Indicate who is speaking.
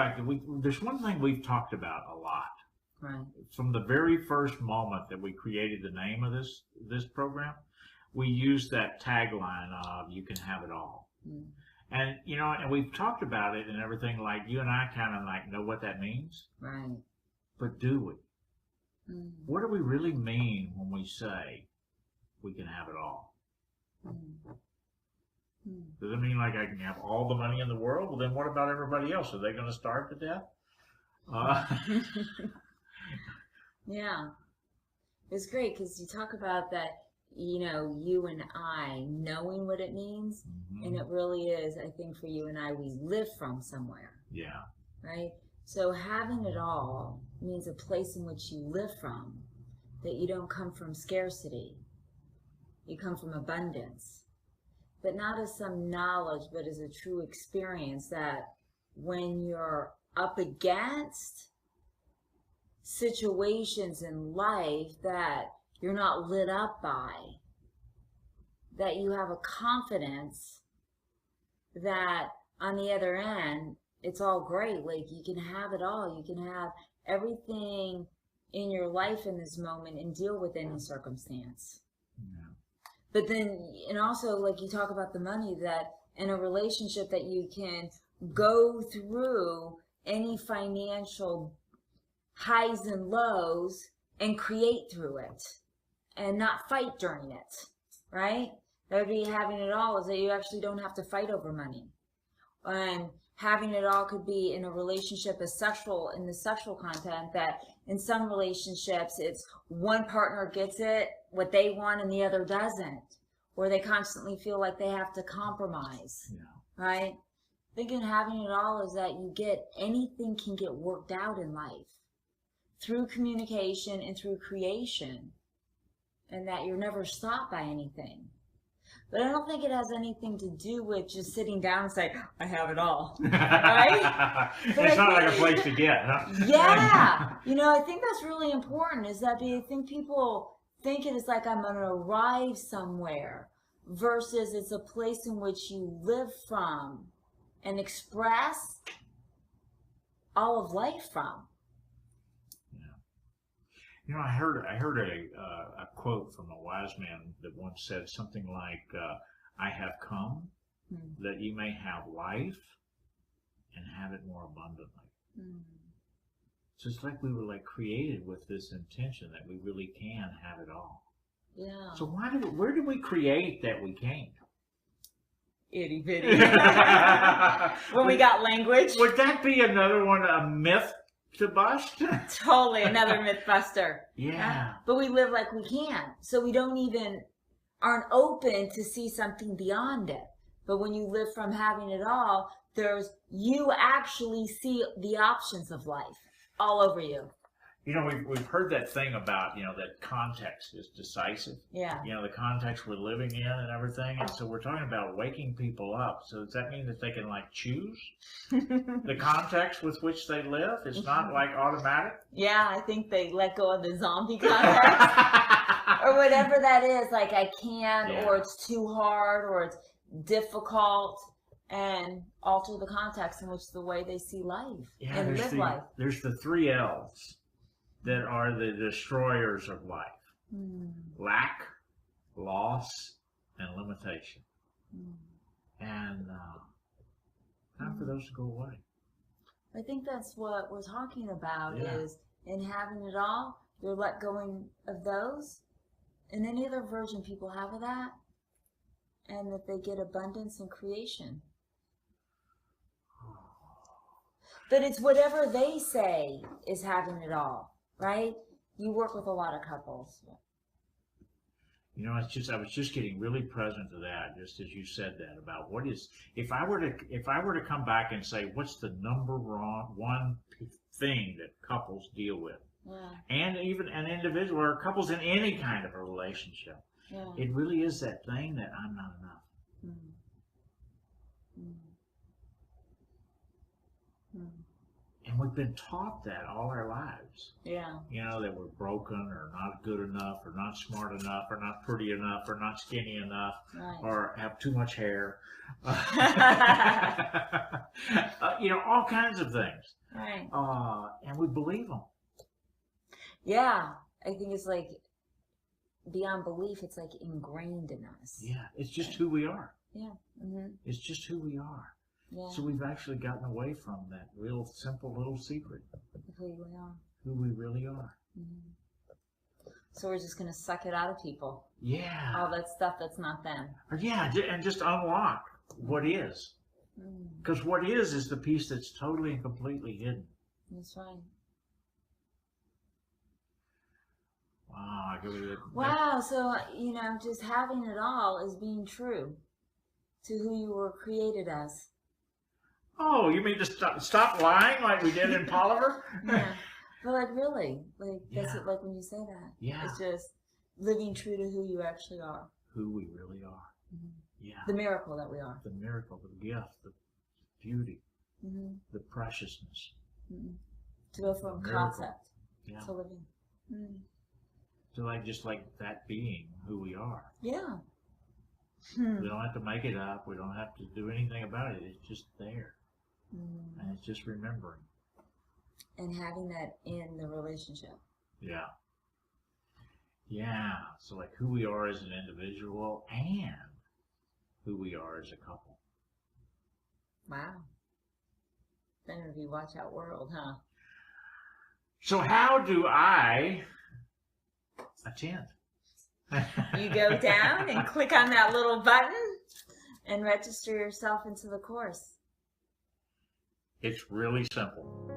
Speaker 1: back to, there's one thing we've talked about a lot.
Speaker 2: Right.
Speaker 1: From the very first moment that we created the name of this program, we used that tagline of "You can have it all." Mm. And and we've talked about it and everything. Like you and I kind of like know what that means,
Speaker 2: right?
Speaker 1: But do we? Mm. What do we really mean when we say we can have it all? Mm. Does it mean like I can have all the money in the world? Well, then what about everybody else? Are they going to starve to death?
Speaker 2: Yeah, it's great because you talk about that, you and I knowing what it means, mm-hmm. and it really is, I think for you and I, we live from somewhere.
Speaker 1: Yeah.
Speaker 2: Right? So having it all means a place in which you live from, that you don't come from scarcity. You come from abundance. But not as some knowledge, but as a true experience that when you're up against situations in life that you're not lit up by, that you have a confidence that on the other end, it's all great. Like you can have it all. You can have everything in your life in this moment and deal with any circumstance. Yeah. But then, and also like you talk about the money, that in a relationship that you can go through any financial highs and lows and create through it and not fight during it, right? That would be having it all, is that you actually don't have to fight over money. And having it all could be in a relationship as sexual, in the sexual content, that in some relationships it's one partner gets it, what they want, and the other doesn't. Or they constantly feel like they have to compromise, right? Thinking having it all is that you get, anything can get worked out in life through communication and through creation, and that you're never stopped by anything. But I don't think it has anything to do with just sitting down and saying, I have it all, right?
Speaker 1: It's not like a place to get, huh?
Speaker 2: Yeah. I think that's really important, is that I think people think it is like I'm going to arrive somewhere, versus it's a place in which you live from and express all of life from.
Speaker 1: I heard a quote from a wise man that once said something like, I have come that you may have life and have it more abundantly. So it's like we were like created with this intention that we really can have it all.
Speaker 2: Yeah.
Speaker 1: So where did we create that we can't?
Speaker 2: Itty bitty. When we got language.
Speaker 1: Would that be another one, a myth to bust?
Speaker 2: Totally, another myth buster.
Speaker 1: Yeah.
Speaker 2: But we live like we can. So we aren't open to see something beyond it. But when you live from having it all, you actually see the options of life all over you.
Speaker 1: We've heard that thing about, that context is decisive.
Speaker 2: Yeah.
Speaker 1: The context we're living in and everything. And so we're talking about waking people up. So does that mean that they can choose the context with which they live? It's not automatic?
Speaker 2: Yeah, I think they let go of the zombie context. Or whatever that is, like I can't, or it's too hard, or it's difficult, and alter the context in which the way they see life and live life.
Speaker 1: There's the 3 L's that are the destroyers of life. Lack, loss, and limitation. And time for those to go away.
Speaker 2: I think that's what we're talking about, is in having it all, you're let going of those, and any other version people have of that, and that they get abundance and creation. But it's whatever they say is having it all, right? You work with a lot of couples.
Speaker 1: I was just getting really present to that, just as you said that, about what is, if I were to come back and say, what's the number one thing that couples deal with? And even an individual or couples in any kind of a relationship, it really is that thing that I'm not enough. And we've been taught that all our lives.
Speaker 2: Yeah.
Speaker 1: You know, that we're broken or not good enough or not smart enough or not pretty enough or not skinny enough or have too much hair. You know, all kinds of things.
Speaker 2: Right.
Speaker 1: And we believe them.
Speaker 2: Yeah. I think it's like beyond belief, it's like ingrained in us.
Speaker 1: Yeah. It's just who we are.
Speaker 2: Yeah. Mm-hmm.
Speaker 1: It's just who we are.
Speaker 2: Yeah.
Speaker 1: So we've actually gotten away from that real simple little secret.
Speaker 2: Who we are.
Speaker 1: Who we really are.
Speaker 2: Mm-hmm. So we're just going to suck it out of people.
Speaker 1: Yeah.
Speaker 2: All that stuff that's not them.
Speaker 1: Yeah, and just unlock what is. Because what is the piece that's totally and completely hidden.
Speaker 2: That's right.
Speaker 1: Wow.
Speaker 2: Wow. So, you know, just having it all is being true to who you were created as.
Speaker 1: Oh, you mean to stop lying like we did in Polliver?
Speaker 2: Yeah. But like really, like that's it, like when you say that.
Speaker 1: Yeah.
Speaker 2: It's just living true to who you actually are.
Speaker 1: Who we really are.
Speaker 2: Mm-hmm.
Speaker 1: Yeah.
Speaker 2: The miracle that we are.
Speaker 1: The miracle, the gift, the beauty,
Speaker 2: mm-hmm.
Speaker 1: the preciousness.
Speaker 2: Mm-hmm. To go from concept to living. Mm.
Speaker 1: So just like that being who we are.
Speaker 2: Yeah.
Speaker 1: We don't have to make it up. We don't have to do anything about it. It's just there. And it's just remembering.
Speaker 2: And having that in the relationship.
Speaker 1: Yeah. Yeah. So like who we are as an individual and who we are as a couple.
Speaker 2: Wow. Better be watch out world, huh?
Speaker 1: So how do I attend?
Speaker 2: You go down and click on that little button and register yourself into the course.
Speaker 1: It's really simple.